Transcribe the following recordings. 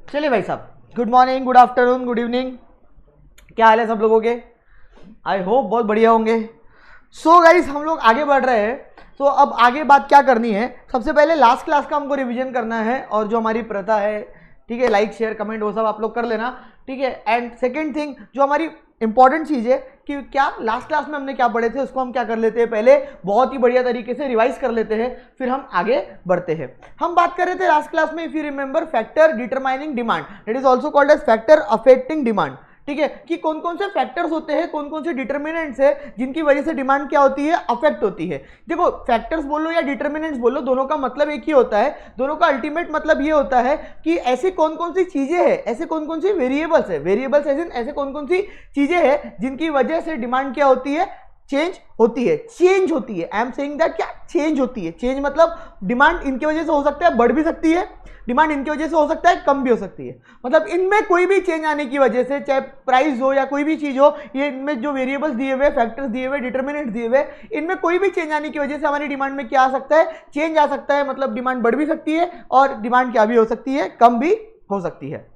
चलिए भाई साहब, good morning, good afternoon, good evening, क्या हाल है सब लोगों के? आई होप बहुत बढ़िया होंगे। सो गाइस, हम लोग आगे बढ़ रहे हैं। तो अब आगे बात क्या करनी है, सबसे पहले लास्ट क्लास का हमको रिवीजन करना है और जो हमारी प्रथा है, ठीक है, लाइक शेयर कमेंट वो सब आप लोग कर लेना, ठीक है। एंड सेकेंड थिंग, जो हमारी इंपॉर्टेंट चीज़ है कि क्या लास्ट क्लास में हमने क्या पढ़े थे उसको हम क्या कर लेते हैं, पहले बहुत ही बढ़िया तरीके से रिवाइज कर लेते हैं, फिर हम आगे बढ़ते हैं। हम बात कर रहे थे लास्ट क्लास में, if you remember, factor determining demand, that is also called age factor affecting demand, ठीक है, कि कौन कौन से फैक्टर्स होते हैं, कौन कौन से डिटर्मिनेंट्स है जिनकी वजह से डिमांड क्या होती है, अफेक्ट होती है। देखो, फैक्टर्स बोलो या डिटर्मिनेंट्स बोलो, दोनों का मतलब एक ही होता है, दोनों का अल्टीमेट मतलब ये होता है कि ऐसी कौन कौन सी चीजें हैं, ऐसे कौन कौन सी वेरिएबल्स है, वेरिएबल्स ऐसे कौन कौन सी चीजें हैं जिनकी वजह से डिमांड क्या होती है, चेंज होती है, चेंज होती है। आई एम सेइंग दैट, क्या चेंज होती है, चेंज मतलब डिमांड इनकी वजह से हो सकता है बढ़ भी सकती है, डिमांड इनकी वजह से हो सकता है कम भी हो सकती है। मतलब इनमें कोई भी चेंज आने की वजह से, चाहे प्राइस हो या कोई भी चीज हो, ये इनमें जो वेरिएबल्स दिए हुए, फैक्टर्स दिए हुए, डिटर्मिनेंट्स दिए हुए, इनमें कोई भी चेंज आने की वजह से हमारी डिमांड में क्या आ सकता है, चेंज आ सकता है। मतलब डिमांड बढ़ भी सकती है और डिमांड क्या भी हो सकती है, कम भी हो सकती है।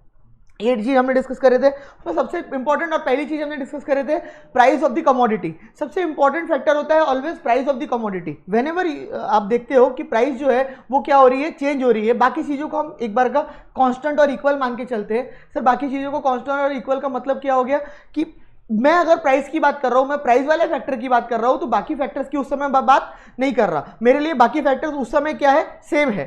ये चीज हमने डिस्कस करे थे। तो सबसे इंपॉर्टेंट और पहली चीज हमने डिस्कस करे थे, प्राइस ऑफ द कमोडिटी। सबसे इंपॉर्टेंट फैक्टर होता है always price of the commodity. Whenever आप देखते हो कि प्राइस जो है वो क्या हो रही है, चेंज हो रही है, बाकी चीजों को हम एक बार का कांस्टेंट और इक्वल मान के चलते हैं। सर, बाकी चीजों को कांस्टेंट और इक्वल का मतलब क्या हो गया कि मैं अगर प्राइस की बात कर रहा हूं, मैं प्राइस वाले फैक्टर की बात कर रहा हूं, तो बाकी फैक्टर्स की उस समय बात नहीं कर रहा। मेरे लिए बाकी फैक्टर्स उस समय क्या है, सेम है,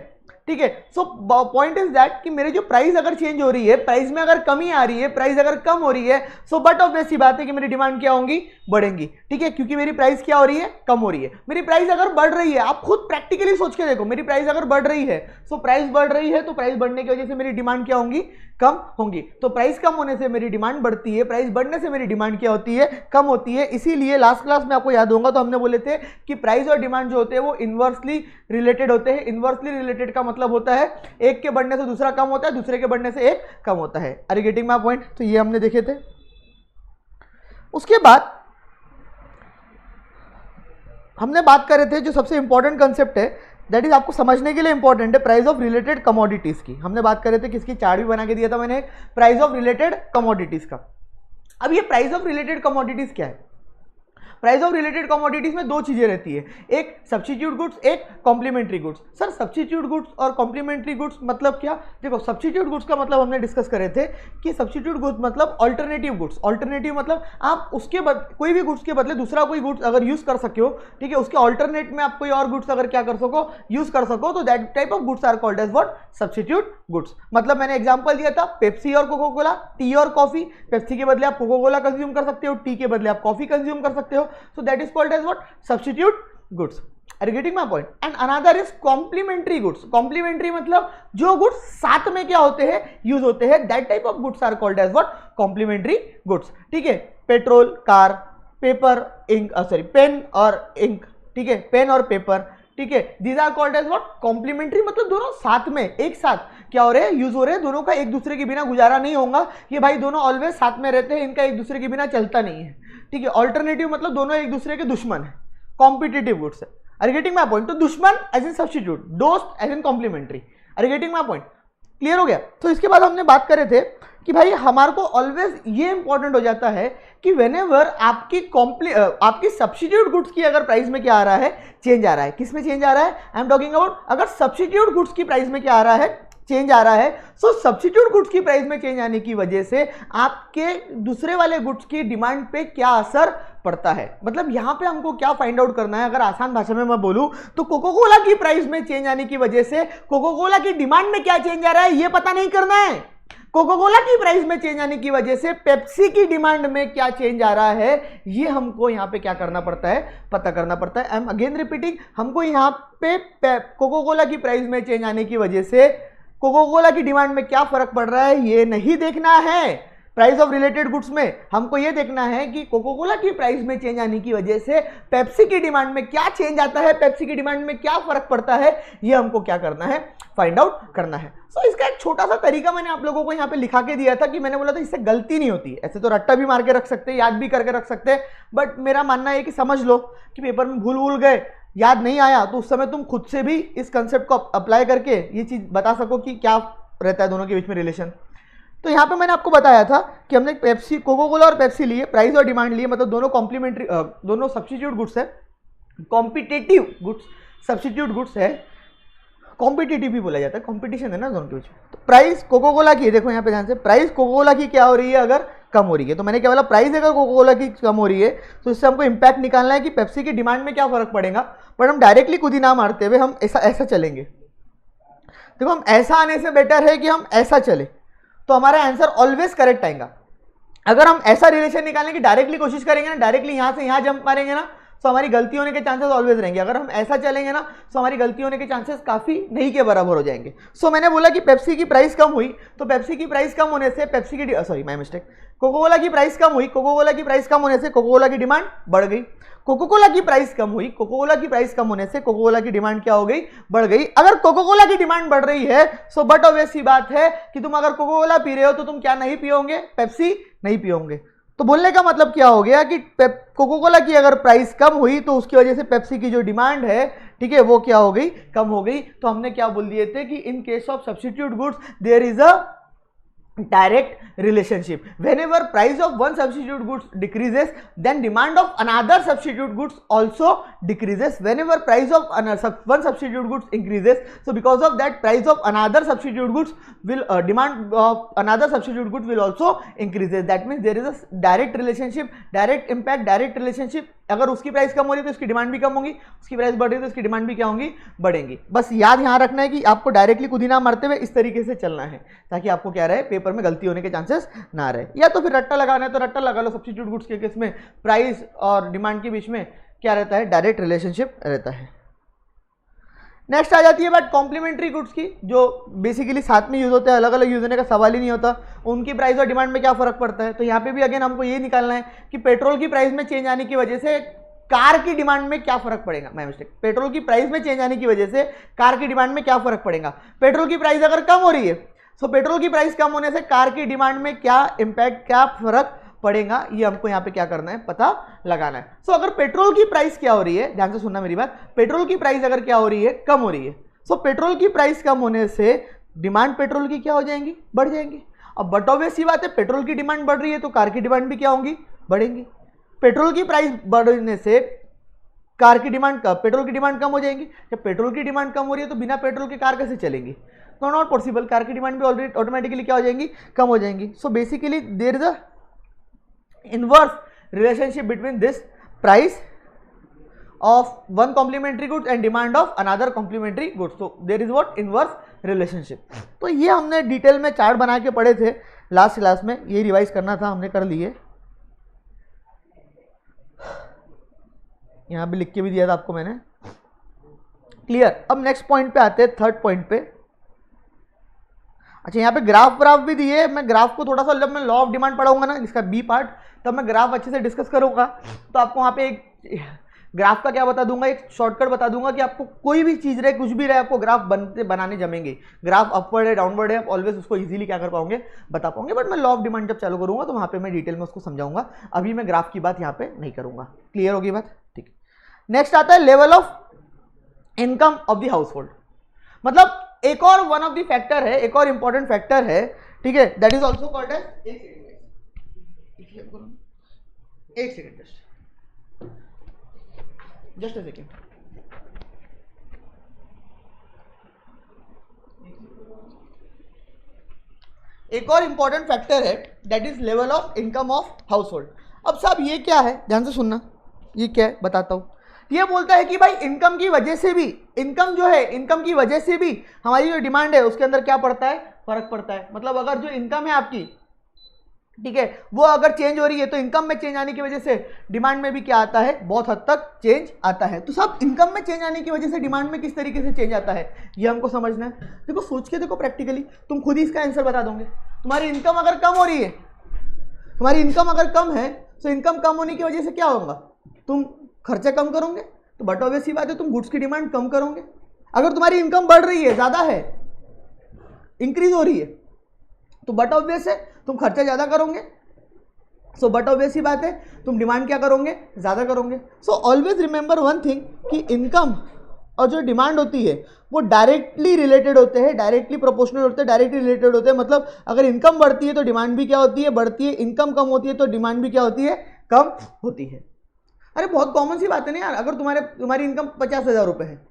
ठीक है। सो पॉइंट इज दैट कि मेरे जो प्राइस अगर चेंज हो रही है, प्राइस में अगर कमी आ रही है, प्राइस अगर कम हो रही है, सो बट ऑब्वियस सी बात है कि मेरी डिमांड क्या होंगी, बढ़ेंगी, ठीक है, क्योंकि मेरी प्राइस क्या हो रही है, कम हो रही है। मेरी प्राइस अगर बढ़ रही है, आप खुद प्रैक्टिकली सोच के देखो, मेरी प्राइस अगर बढ़ रही है, सो प्राइस बढ़ रही है, तो प्राइस बढ़ने की वजह से मेरी डिमांड क्या होंगी, कम होंगी। तो प्राइस कम होने से मेरी डिमांड बढ़ती है, प्राइस बढ़ने से मेरी डिमांड क्या होती है, कम होती है। इसीलिए लास्ट क्लास में आपको याद होगा तो हमने बोले थे कि प्राइस और डिमांड जो होते हैं वो इनवर्सली रिलेटेड होते हैं। इनवर्सली रिलेटेड का मतलब होता है एक के बढ़ने से दूसरा कम होता है, दूसरे के बढ़ने से एक कम होता है। Are you getting my point? तो ये हमने देखे थे। उसके बाद हमने बात कर रहे थे, जो सबसे इंपॉर्टेंट कंसेप्ट है, दैट इज आपको समझने के लिए इंपॉर्टेंट है, प्राइस ऑफ रिलेटेड कमोडिटीज की। हमने बात कर रहे थे किसकी, चार्ट भी बना के दिया था मैंने, प्राइस ऑफ रिलेटेड कमोडिटीज का। अब ये प्राइस ऑफ रिलेटेड कमोडिटीज क्या है? प्राइस ऑफ रिलेटेड कमोडिटीज में दो चीजें रहती है, एक सब्स्टिट्यूट गुड्स, एक complementary goods. Sir, substitute goods और कॉम्प्लीमेंट्री गुड्स मतलब क्या? देखो, सब्स्टिट्यूट गुड्स का मतलब हमने डिस्कस करे थे कि सब्स्टिट्यूट गुड्स मतलब अल्टरनेटिव गुड्स। अल्टरनेटिव मतलब आप उसके कोई भी गुड्स के बदले दूसरा कोई गुड्स अगर यूज कर सके हो, ठीक है, उसके अल्टरनेट में आप कोई और गुड्स अगर क्या कर सको, यूज कर सको, तो that type of goods are called as what, substitute goods. मतलब मैंने एग्जांपल दिया था पेप्सी और कोको कोला, टी और कॉफी। पेप्सी के बदले आप कोको कोला कंज्यूम कर सकते हो, टी के बदले आप कॉफी कंज्यूम कर सकते हो, so that is called as what, substitute goods. Are you getting my point? And another is complementary goods. Complementary मतलब जो गुड्स साथ में क्या होते हैं, यूज होते हैं, that type of goods are called as what, complementary goods, ठीक है। Petrol, car, paper, ink, pen और इंक, ठीक है, पेन और पेपर, ठीक है, these are called as what, complementary मतलब दोनों साथ में, एक साथ क्या हो रहे हैं, यूज हो रहे हैं, दोनों का एक दूसरे के बिना गुजारा नहीं होगा, ये भाई दोनों ऑलवेज साथ में रहते हैं, इनका एक दूसरे के बिना चलता नहीं है, ठीक है। ऑल्टरनेटिव मतलब दोनों एक दूसरे के दुश्मन है, कॉम्पिटिटिव गुड्स है। Are you getting my point? तो दुश्मन एज इन सब्स्टिट्यूट, दोस्त as in complementary. Are you getting my point? Clear हो गया? तो इसके बाद हमने बात करे थे कि भाई हमारे को ऑलवेज ये इंपॉर्टेंट हो जाता है कि व्हेनेवर आपकी सब्स्टिट्यूट गुड्स की अगर प्राइस में क्या आ रहा है, चेंज आ रहा है। किस में चेंज आ रहा है? आई एम टॉकिंग अबाउट, अगर सब्स्टिट्यूट गुड्स की प्राइस में क्या आ रहा है, चेंज आ रहा है, सो सब्स्टिट्यूट गुड्स की प्राइस में चेंज आने की वजह से आपके दूसरे वाले गुड्स की डिमांड पे क्या असर पड़ता है। मतलब यहां पे हमको क्या फाइंड आउट करना है, अगर आसान भाषा में मैं बोलूं तो कोको कोला की प्राइस में चेंज आने की वजह से कोको कोला की डिमांड में क्या चेंज आ रहा है, ये पता नहीं करना है। कोको कोला की प्राइस में चेंज आने की वजह से पेप्सी की डिमांड में क्या चेंज आ रहा है, ये हमको यहां पे क्या करना पड़ता है, पता करना पड़ता है। आई एम अगेन रिपीटिंग, हमको यहां पे कोको कोला की प्राइस में चेंज आने की वजह से कोको कोला की डिमांड में क्या फर्क पड़ रहा है, ये नहीं देखना है। प्राइस ऑफ रिलेटेड गुड्स में हमको ये देखना है कि कोको कोला की प्राइस में चेंज आने की वजह से पेप्सी की डिमांड में क्या चेंज आता है, पेप्सी की डिमांड में क्या फर्क पड़ता है, ये हमको क्या करना है, फाइंड आउट करना है। सो इसका एक छोटा सा तरीका मैंने आप लोगों को यहाँ पे लिखा के दिया था कि मैंने बोला था इससे गलती नहीं होती। ऐसे तो रट्टा भी मार के रख सकते हैं, याद भी करके रख सकते हैं, बट मेरा मानना है कि समझ लो कि पेपर में भूल गए, याद नहीं आया, तो उस समय तुम खुद से भी इस कंसेप्ट को अप्लाई करके ये चीज बता सको कि क्या रहता है दोनों के बीच में रिलेशन। तो यहाँ पे मैंने आपको बताया था कि हमने पेप्सी, कोको कोला और पेप्सी लिए, प्राइस और डिमांड लिए, मतलब दोनों कॉम्प्लीमेंट्री, दोनों सब्स्टिट्यूट गुड्स है, कॉम्पिटेटिव गुड्स, सब्स्टिट्यूट गुड्स है, कॉम्पिटिटिव भी बोला जाता है, कॉम्पिटिशन है ना दोनों के बीच। तो प्राइस कोको कोला की, देखो यहाँ पे ध्यान से, प्राइस कोको कोला की क्या हो रही है अगर कम हो रही है, तो मैंने क्या बोला, प्राइस अगर कोको कोला की कम हो रही है तो इससे हमको इंपैक्ट निकालना है कि पेप्सी की डिमांड में क्या फर्क पड़ेगा। बट हम डायरेक्टली खुद ही ना मारते हुए हम ऐसा चलेंगे। देखो हम ऐसा आने से बेटर है कि हम ऐसा चले, तो हमारा आंसर ऑलवेज करेक्ट आएगा। अगर हम ऐसा रिलेशन निकालने की डायरेक्टली कोशिश करेंगे ना, डायरेक्टली यहाँ से यहाँ जंप मारेंगे ना, तो हमारी गलती होने के चांसेस ऑलवेज रहेंगे। अगर हम ऐसा चलेंगे ना तो हमारी गलती होने के चांसेस काफी नहीं के बराबर हो जाएंगे। सो मैंने बोला कि पेप्सी की प्राइस कम हुई, तो पेप्सी की प्राइस कम होने से पेप्सी की, sorry my mistake, Coca Cola की प्राइस कम हुई, कोको कोला की प्राइस कम होने से कोको कोला की डिमांड बढ़ गई। कोको कोला की प्राइस कम हुई, कोको कोला की प्राइस कम होने से कोको कोला की डिमांड क्या हो गई, बढ़ गई। अगर कोको कोला की डिमांड बढ़ रही है सो बट ऑब्वियस सी बात है कि तुम अगर कोको कोला पी रहे हो तो तुम क्या नहीं पियोगे, पेप्सी नहीं पियोगे। तो बोलने का मतलब क्या हो गया कि कोको कोला की अगर प्राइस कम हुई तो उसकी वजह से पेप्सी की जो डिमांड है, ठीक है, वो क्या हो गई, कम हो गई। तो हमने क्या बोल दिए थे कि in case of substitute goods there is a direct relationship. Whenever price of one substitute goods decreases, then demand of another substitute goods also decreases. Whenever price of one substitute goods increases, so because of that price of another substitute goods will demand of another substitute good will also increases. That means there is a direct relationship, direct impact, direct relationship. अगर उसकी price कम हो रही है तो इसकी demand भी कम होगी, उसकी प्राइस बढ़ रही है तो इसकी डिमांड भी क्या होंगी, बढ़ेंगी। बस याद यहाँ रखना है कि आपको डायरेक्टली खुद ही ना मारते हुए इस तरीके से चलना है ताकि आपको क्या रहे, पेपर में गलती होने के चांसेस ना रहे। या तो फिर रट्टा लगाना है तो रट्टा लगा लो, सब्स्टिट्यूट गुड्स के केस में प्राइस और डिमांड के बीच में क्या रहता है, डायरेक्ट रिलेशनशिप रहता है। नेक्स्ट आ जाती है बात कॉम्प्लीमेंट्री गुड्स की, जो बेसिकली साथ में यूज होते हैं, अलग अलग यूज होने का सवाल ही नहीं होता। उनकी प्राइस और डिमांड में क्या फर्क पड़ता है, तो यहाँ पे भी अगेन हमको ये निकालना है कि पेट्रोल की प्राइस में चेंज आने की वजह से कार की डिमांड में क्या फर्क पड़ेगा। माय मिस्टेक, पेट्रोल की प्राइस में चेंज आने की वजह से कार की डिमांड में क्या फर्क पड़ेगा। पेट्रोल की प्राइस अगर कम हो रही है, सो पेट्रोल की प्राइस कम होने से कार की डिमांड में क्या इंपैक्ट, क्या फर्क पड़ेगा, ये हमको यहाँ पे क्या करना है, पता लगाना है। सो अगर पेट्रोल की प्राइस क्या हो रही है, ध्यान से सुनना मेरी बात, पेट्रोल की प्राइस अगर क्या हो रही है, कम हो रही है, सो पेट्रोल की प्राइस कम होने से डिमांड पेट्रोल की क्या हो जाएंगी, बढ़ जाएंगी। अब बट ऑब्वियस सी बात है, पेट्रोल की डिमांड बढ़ रही है तो कार की डिमांड भी क्या होंगी, बढ़ेंगी। पेट्रोल की प्राइस बढ़ने से कार की डिमांड, पेट्रोल की डिमांड कम हो जाएंगी। जब पेट्रोल की डिमांड कम हो रही है तो बिना पेट्रोल के कार कैसे चलेंगी, तो नॉट पॉसिबल, कार की डिमांड भी ऑलरेडी ऑटोमेटिकली क्या हो जाएंगी, कम हो जाएंगी। So basically there is a inverse relationship between this price of one complementary goods and demand of another complementary goods. So there is what inverse relationship. तो ये हमने डिटेल में चार्ट बना के पढ़े थे लास्ट क्लास में, ये रिवाइज करना था, हमने कर लिए। यहाँ भी लिख के भी दिया था आपको मैंने, क्लियर। अब नेक्स्ट पॉइंट पे आते हैं, थर्ड पॉइंट पे। अच्छा, यहाँ पे ग्राफ भी दिए, मैं ग्राफ को थोड़ा सा जब मैं लॉ ऑफ डिमांड पढ़ाऊंगा ना, इसका बी पार्ट, तब मैं ग्राफ अच्छे से डिस्कस करूंगा। तो आपको वहाँ पे एक ग्राफ का क्या बता दूंगा, एक शॉर्टकट बता दूंगा कि आपको कोई भी चीज रहे, कुछ भी रहे, आपको ग्राफ बनाने जमेंगे। ग्राफ अपवर्ड है, डाउनवर्ड है, आप ऑलवेज उसको इजीली क्या कर पाओगे, बता पाओगे। बट मैं लॉ ऑफ डिमांड जब चालू करूंगा तो वहां पे मैं डिटेल में उसको समझाऊंगा, अभी मैं ग्राफ की बात यहाँ पे नहीं करूंगा। क्लियर होगी बात, ठीक है। नेक्स्ट आता है level of income of the house hold, मतलब एक और वन ऑफ द फैक्टर है, एक और इंपॉर्टेंट फैक्टर है, ठीक है, that is also called as, एक सेकेंड जस्ट अ सेकेंड, एक और इंपॉर्टेंट फैक्टर है that is level of income of household. अब साहब ये क्या है, ध्यान से सुनना, ये क्या है बताता हूं। ये बोलता है कि भाई इनकम की वजह से भी, इनकम जो है, इनकम की वजह से भी हमारी जो डिमांड है उसके अंदर क्या पड़ता है, फर्क पड़ता है। मतलब अगर जो इनकम है आपकी, ठीक है, वो अगर चेंज हो रही है तो इनकम में चेंज आने की वजह से डिमांड में भी क्या आता है, बहुत हद तक चेंज आता है। तो सब इनकम में चेंज आने की वजह से डिमांड में किस तरीके से चेंज आता है, ये हमको समझना है। देखो सोच के देखो, प्रैक्टिकली तुम खुद ही इसका आंसर बता दोगे। तुम्हारी इनकम अगर कम हो रही है, तुम्हारी इनकम अगर कम है, तो इनकम कम होने की वजह से क्या होगा, तुम खर्चा कम करोगे, तो बट ऑब्वियस सी बात है तुम गुड्स की डिमांड कम करोगे। अगर तुम्हारी इनकम बढ़ रही है, ज्यादा है, इंक्रीज हो रही है, तो बट ऑब्वियस है तुम खर्चा ज्यादा करोगे। सो बट ऑब्वियस सी बात है तुम डिमांड क्या करोगे, ज्यादा करोगे। So always remember one thing कि इनकम और जो डिमांड होती है वो डायरेक्टली रिलेटेड होते हैं, डायरेक्टली प्रोपोर्शनल होते हैं, डायरेक्टली रिलेटेड होते हैं। मतलब अगर इनकम बढ़ती है तो डिमांड भी क्या होती है, बढ़ती है। इनकम कम होती है तो डिमांड भी क्या होती है, कम होती है। अरे बहुत कॉमन सी बात है ना यार, अगर तुम्हारी इनकम 50,000 रुपये है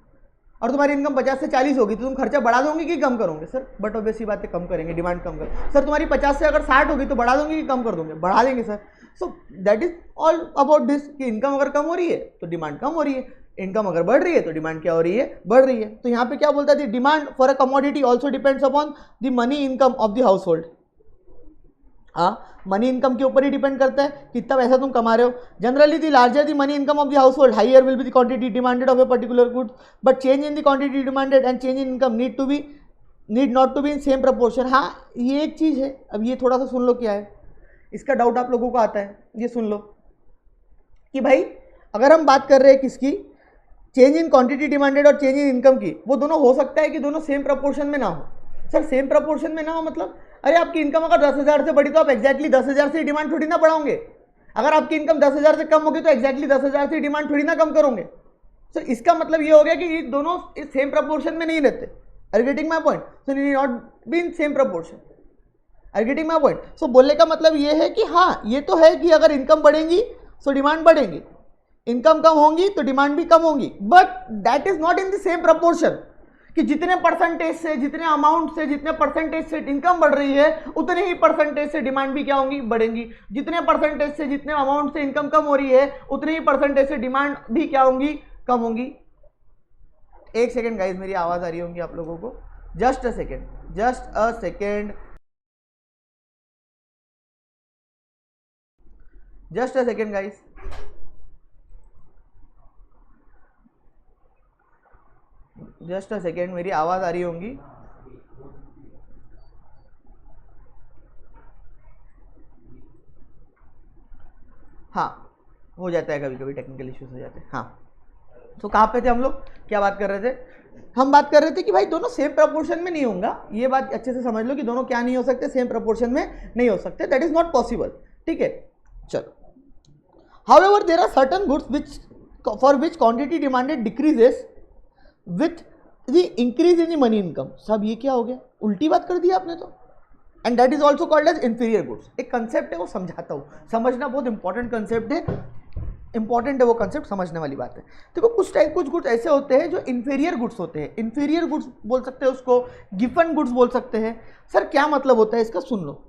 और तुम्हारी इनकम 50 से 40 होगी तो तुम खर्चा बढ़ा दोगे कि कम करोगे? सर बट ऑब्वियस सी बात है, कम करेंगे, डिमांड कम कर। सर तुम्हारी 50 से अगर 60 होगी तो बढ़ा दोगे कि कम कर दोगे? बढ़ा देंगे sir. So that is all about this कि इनकम अगर कम हो रही है तो डिमांड कम हो रही है, इनकम अगर बढ़ रही है तो डिमांड क्या हो रही है, बढ़ रही है। तो यहाँ पे क्या बोलता है, demand for a commodity also depends upon the money income of the house hold. हाँ, मनी इनकम के ऊपर ही डिपेंड करता है कितना पैसा तुम कमा रहे हो। Generally the larger the money income of the household, higher will be the quantity demanded of a particular goods, but change in the quantity demanded and change in income need not to be in same proportion. हाँ ये एक चीज़ है। अब ये थोड़ा सा सुन लो क्या है, इसका डाउट आप लोगों को आता है। ये सुन लो कि भाई अगर हम बात कर रहे हैं किसकी, चेंज इन क्वांटिटी डिमांडेड और चेंज इन इनकम की, वो दोनों हो सकता है कि दोनों सेम प्रपोर्शन में ना हो। सर सेम प्रपोर्शन में ना हो मतलब, अरे आपकी इनकम अगर 10,000 से बढ़ी तो आप एक्जैक्टली 10,000 से डिमांड थोड़ी ना बढ़ाओगे। अगर आपकी इनकम 10,000 से कम होगी तो एक्जैक्टली 10,000 से डिमांड थोड़ी ना कम करोगे। सो इसका मतलब ये हो गया कि ये दोनों सेम प्रपोर्शन में नहीं रहते। Are you getting my point? So need not be in same proportion. Are you getting my point? So बोलने का मतलब ये है कि हाँ ये तो है कि अगर इनकम बढ़ेंगी सो डिमांड बढ़ेंगी, इनकम कम होंगी तो डिमांड भी कम होंगी, but that is not in the same proportion कि जितने परसेंटेज से, जितने अमाउंट से, जितने परसेंटेज से इनकम बढ़ रही है उतने ही परसेंटेज से डिमांड भी क्या होंगी, बढ़ेंगी। जितने परसेंटेज से, जितने अमाउंट से इनकम कम हो रही है उतने ही परसेंटेज से डिमांड भी क्या होंगी, कम होंगी। एक सेकेंड गाइज, मेरी आवाज आ रही होंगी आप लोगों को, just a second, just a second, just a second guys. Just a second, मेरी आवाज आ रही होंगी। हाँ हो जाता है, कभी कभी टेक्निकल इश्यूज हो जाते हैं। हाँ तो कहाँ पे थे हम लोग, क्या बात कर रहे थे? हम बात कर रहे थे कि भाई दोनों सेम प्रपोर्शन में नहीं होगा। ये बात अच्छे से समझ लो कि दोनों क्या नहीं हो सकते, सेम प्रपोर्शन में नहीं हो सकते, दैट इज नॉट पॉसिबल। ठीक है चलो, however there are certain goods which for which quantity demanded decreases with the increase in the money income. सब ये क्या हो गया, उल्टी बात कर दी आपने तो। And that is also called as inferior goods. एक कंसेप्ट है वो समझाता हूँ, समझना बहुत इंपॉर्टेंट कंसेप्ट है, इंपॉर्टेंट है वो कंसेप्ट, समझने वाली बात है। देखो कुछ गुड्स ऐसे होते हैं जो इंफीरियर गुड्स होते हैं। इंफीरियर गुड्स बोल सकते हैं उसको, गिफन गुड्स बोल सकते हैं। सर क्या मतलब होता है इसका, सुन लो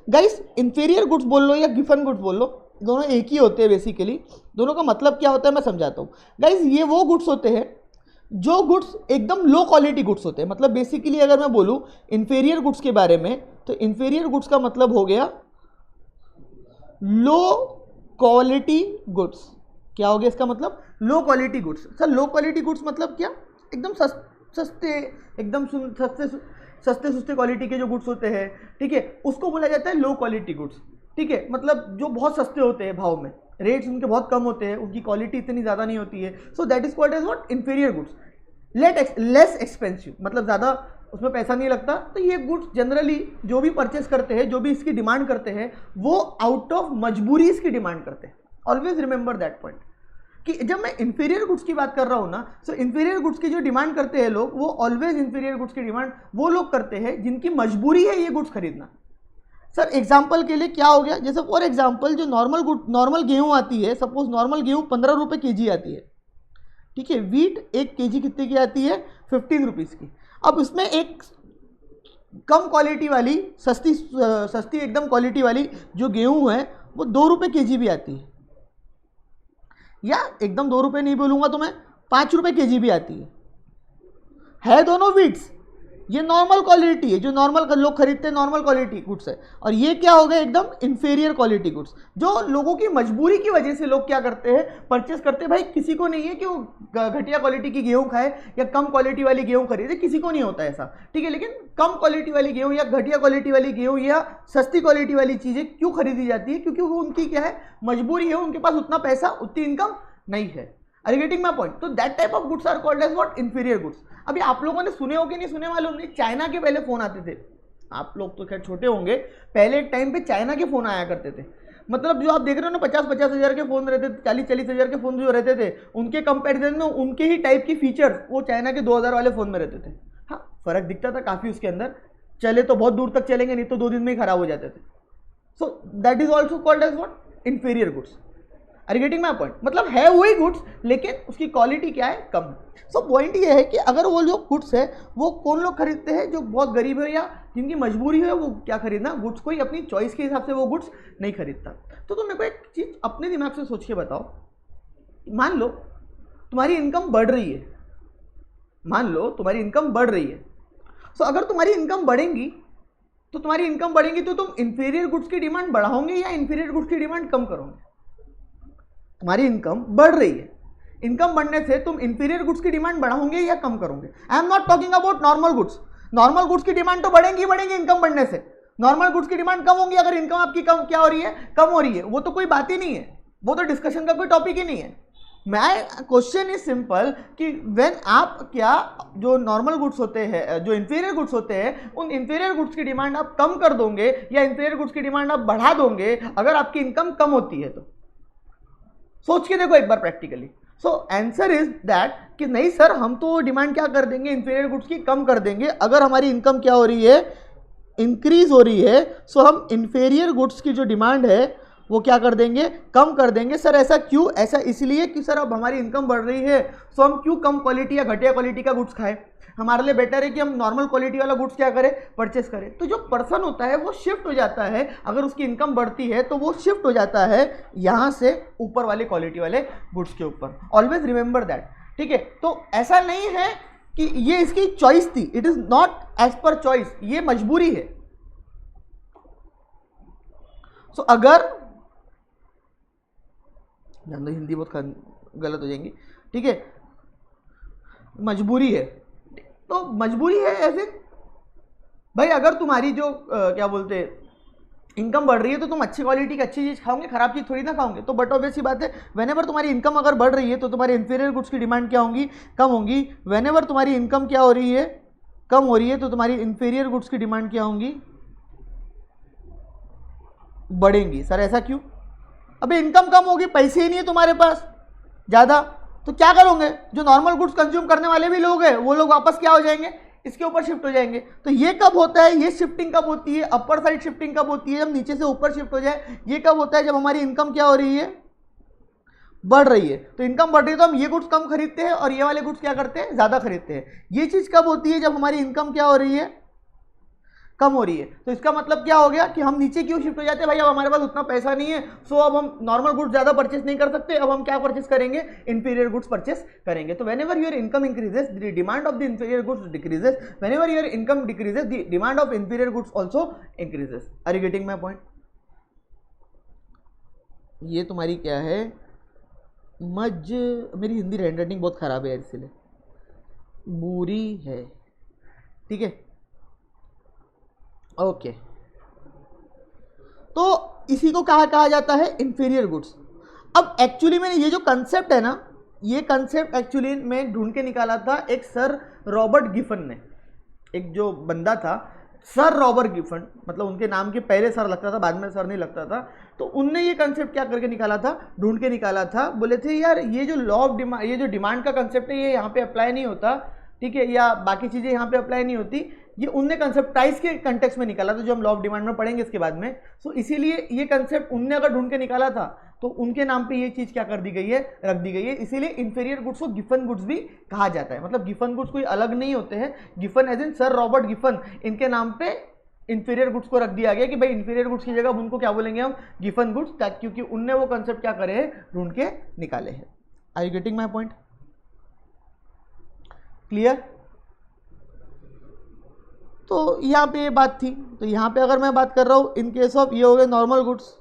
गाइस। इंफीरियर गुड्स बोल लो या गिफन गुड्स बोल लो, दोनों एक ही होते हैं बेसिकली। दोनों का मतलब क्या होता है मैं समझाता हूँ गाइस। ये वो गुड्स होते हैं जो गुड्स एकदम लो क्वालिटी गुड्स होते हैं। मतलब बेसिकली अगर मैं बोलूँ इंफीरियर गुड्स के बारे में, तो इंफीरियर गुड्स का मतलब हो गया लो क्वालिटी गुड्स। क्या हो गया इसका मतलब, low quality goods. Sir low quality goods मतलब क्या, एकदम सस्ते, एकदम सस्ते सुस्ते क्वालिटी के जो गुड्स होते हैं, ठीक है, उसको बोला जाता है लो क्वालिटी गुड्स। ठीक है, मतलब जो बहुत सस्ते होते हैं भाव में, रेट्स उनके बहुत कम होते हैं, उनकी क्वालिटी इतनी ज़्यादा नहीं होती है। So that is called as what, inferior goods. Less expensive, मतलब ज़्यादा उसमें पैसा नहीं लगता। तो ये गुड्स जनरली जो भी परचेस करते हैं, जो भी इसकी डिमांड करते हैं, वो आउट ऑफ मजबूरी इसकी डिमांड करते हैं। ऑलवेज रिमेंबर दैट पॉइंट कि जब मैं इंफीरियर गुड्स की बात कर रहा हूँ ना, सो इंफीरियर गुड्स की जो डिमांड करते हैं लोग, वो ऑलवेज इंफीरियर गुड्स की डिमांड वो लोग करते हैं जिनकी मजबूरी है ये गुड्स खरीदना। सर एग्जाम्पल के लिए क्या हो गया, जैसे फॉर एग्जाम्पल जो नॉर्मल गेहूँ आती है, सपोज नॉर्मल गेहूँ 15 रुपये केजी आती है, ठीक है। वीट 1 केजी कितने की आती है, 15 रुपीज़ की। अब इसमें एक कम क्वालिटी वाली सस्ती एकदम क्वालिटी वाली जो गेहूं है वो 2 रुपये केजी भी आती है, या एकदम 2 रुपये नहीं बोलूंगा तो मैं 5 रुपये केजी भी आती है दोनों वीट्स। ये नॉर्मल क्वालिटी है, जो नॉर्मल लोग खरीदते हैं, नॉर्मल क्वालिटी गुड्स है। और ये क्या हो गया, एकदम इंफीरियर क्वालिटी गुड्स, जो लोगों की मजबूरी की वजह से लोग क्या करते हैं, परचेस करते हैं। भाई किसी को नहीं है कि वो घटिया क्वालिटी की गेहूं खाए या कम क्वालिटी वाली गेहूं खरीदे, किसी को नहीं होता ऐसा, ठीक है। लेकिन कम क्वालिटी वाली गेहूं या घटिया क्वालिटी वाली गेहूं या सस्ती क्वालिटी वाली चीज़ें क्यों खरीदी जाती है, क्योंकि वो उनकी क्या है, मजबूरी है, उनके पास उतना पैसा, उतनी इनकम नहीं है। Are you getting my point? तो that type of goods are called as what, inferior goods. अभी आप लोगों ने सुने हो कि नहीं सुने मालूम नहीं, चाइना के पहले फोन आते थे। आप लोग तो खैर छोटे होंगे, पहले एक टाइम पे चाइना के फोन आया करते थे। मतलब जो आप देख रहे हो ना 50-50 हज़ार के फ़ोन रहते थे, 40-40 हज़ार के फ़ोन जो रहते थे, उनके कंपैरिजन में उनके ही टाइप की फीचर्स वो चाइना के 2000 वाले फ़ोन में रहते थे। हाँ, फ़र्क दिखता था काफ़ी उसके अंदर, चले तो बहुत दूर तक चलेंगे, नहीं तो 2 दिन में ही ख़राब हो जाते थे। So that is also called as what, inferior goods. Are getting my point? मतलब है वही गुड्स लेकिन उसकी क्वालिटी क्या है, कम है। सो पॉइंट ये है कि अगर वो जो गुड्स है वो कौन लोग खरीदते हैं, जो बहुत गरीब है या जिनकी मजबूरी है वो क्या खरीदना गुड्स, कोई अपनी चॉइस के हिसाब से वो गुड्स नहीं खरीदता। तो तुम मेरे को एक चीज़ अपने दिमाग से सोच के बताओ, मान लो तुम्हारी इनकम बढ़ रही है, मान लो तुम्हारी इनकम बढ़ रही है। सो अगर तुम्हारी इनकम बढ़ेगी तो तुम इंफीरियर गुड्स की डिमांड बढ़ाओगे या इंफीरियर गुड्स की डिमांड कम करोगे? तुम्हारी इनकम बढ़ रही है, इनकम बढ़ने से तुम इंफीरियर गुड्स की डिमांड बढ़ाओगे या कम करोगे? I am not talking about normal goods. Normal goods की डिमांड तो बढ़ेंगी इनकम बढ़ने से, नॉर्मल गुड्स की डिमांड कम होगी अगर इनकम आपकी कम क्या हो रही है, कम हो रही है। वो तो कोई बात ही नहीं है, वो तो डिस्कशन का कोई टॉपिक ही नहीं है। मैं क्वेश्चन इज सिंपल कि व्हेन आप क्या जो नॉर्मल गुड्स होते हैं, जो इंफीरियर गुड्स होते हैं, उन इंफीरियर गुड्स की डिमांड आप कम कर दोगे या इंफीरियर गुड्स की डिमांड आप बढ़ा दोगे अगर आपकी इनकम कम होती है तो? सोच के देखो एक बार practically. So answer is that कि नहीं सर, हम तो डिमांड क्या कर देंगे, इंफीरियर गुड्स की कम कर देंगे। अगर हमारी इनकम क्या हो रही है, इंक्रीज हो रही है, सो हम इंफीरियर गुड्स की जो डिमांड है वो क्या कर देंगे, कम कर देंगे। सर ऐसा क्यों? ऐसा इसलिए कि सर अब हमारी इनकम बढ़ रही है, सो हम क्यों कम क्वालिटी या घटिया क्वालिटी का गुड्स खाएं? हमारे लिए बेटर है कि हम नॉर्मल क्वालिटी वाला गुड्स क्या करें, परचेस करें। तो जो पर्सन होता है वो शिफ्ट हो जाता है, अगर उसकी इनकम बढ़ती है तो वो शिफ्ट हो जाता है यहाँ से ऊपर वाले क्वालिटी वाले गुड्स के ऊपर। ऑलवेज रिमेंबर दैट, ठीक है? तो ऐसा नहीं है कि ये इसकी चॉइस थी, it is not as per choice, ये मजबूरी है। सो अगर हिंदी बहुत गलत हो जाएंगी, ठीक है, मजबूरी है तो मजबूरी है ऐसे भाई। अगर तुम्हारी जो क्या बोलते इनकम बढ़ रही है तो तुम अच्छी क्वालिटी की अच्छी चीज़ खाओगे, खराब चीज़ थोड़ी ना खाओगे। तो बट ऑब्वियस सी बात है, व्हेनेवर तुम्हारी इनकम अगर बढ़ रही है तो तुम्हारे इंफीरियर गुड्स की डिमांड क्या होंगी, कम होंगी। व्हेनेवर तुम्हारी इनकम क्या हो रही है, कम हो रही है, तो तुम्हारी इंफीरियर गुड्स की डिमांड क्या होंगी, बढ़ेंगी। सर ऐसा क्यों? अबे इनकम कम होगी, पैसे ही नहीं है तुम्हारे पास ज़्यादा, तो क्या करोगे? जो नॉर्मल गुड्स कंज्यूम करने वाले भी लोग हैं वो लोग वापस क्या हो जाएंगे, इसके ऊपर शिफ्ट हो जाएंगे। तो ये कब होता है, ये शिफ्टिंग कब होती है, अपर साइड शिफ्टिंग कब होती है, जब नीचे से ऊपर शिफ्ट हो जाए। ये कब होता है, जब हमारी इनकम क्या हो रही है, बढ़ रही है। तो इनकम बढ़ रही है तो हम ये गुड्स कम खरीदते हैं और ये वाले गुड्स क्या करते हैं, ज़्यादा खरीदते हैं। ये चीज़ कब होती है, जब हमारी इनकम क्या हो रही है, कम हो रही है। तो इसका मतलब क्या हो गया कि हम नीचे क्यों शिफ्ट हो जाते हैं, भाई अब हमारे पास उतना पैसा नहीं है, सो अब हम नॉर्मल गुड्स ज्यादा परचेस नहीं कर सकते, अब हम क्या परचेस करेंगे, इंफीरियर गुड्स परचेस करेंगे। तो whenever your income increases the demand of the inferior goods decreases, whenever your income decreases the demand of inferior goods also increases. Are you getting my point? ये तुम्हारी क्या है, मेरी Hindi handwriting बहुत खराब है इसलिए बुरी है, ठीक है, ओके। तो इसी को कहा जाता है इंफीरियर गुड्स। अब एक्चुअली मैंने ये जो कंसेप्ट है ना, ये कंसेप्ट एक्चुअली मैं ढूंढ के निकाला था एक सर रॉबर्ट गिफन ने। एक जो बंदा था सर रॉबर्ट गिफन, मतलब उनके नाम के पहले सर लगता था, बाद में सर नहीं लगता था। तो उनने ये कंसेप्ट क्या करके निकाला था, ढूंढ के निकाला था। बोले थे यार ये जो लॉ ऑफ डिमांड, ये जो डिमांड का कंसेप्ट है ये यहाँ पे अप्लाई नहीं होता, ठीक है, या बाकी चीज़ें यहाँ पे अप्लाई नहीं होती। ये उनने कंसेप्ट प्राइस के कंटेक्स्ट में निकाला था, जो हम लॉ ऑफ डिमांड में पढ़ेंगे इसके बाद में। सो इसीलिए ये कंसेप्ट उनने अगर ढूंढ के निकाला था तो उनके नाम पे ये चीज़ क्या कर दी गई है, रख दी गई है। इसीलिए इंफीरियर गुड्स को गिफन गुड्स भी कहा जाता है। मतलब गिफन गुड्स कोई अलग नहीं होते हैं, Giffen as in sir Robert Giffen, इनके नाम पे इंफीरियर गुड्स को रख दिया गया कि भाई इंफीरियर गुड्स की जगह उनको क्या बोलेंगे हम, गिफन गुड्स, क्योंकि उनने वो कंसेप्ट क्या करे हैं, ढूंढ के निकाले हैं। Are you getting my point? Clear? तो यहाँ पे ये बात थी। तो यहाँ पे अगर मैं बात कर रहा हूँ इन केस ऑफ, ये हो गए नॉर्मल गुड्स,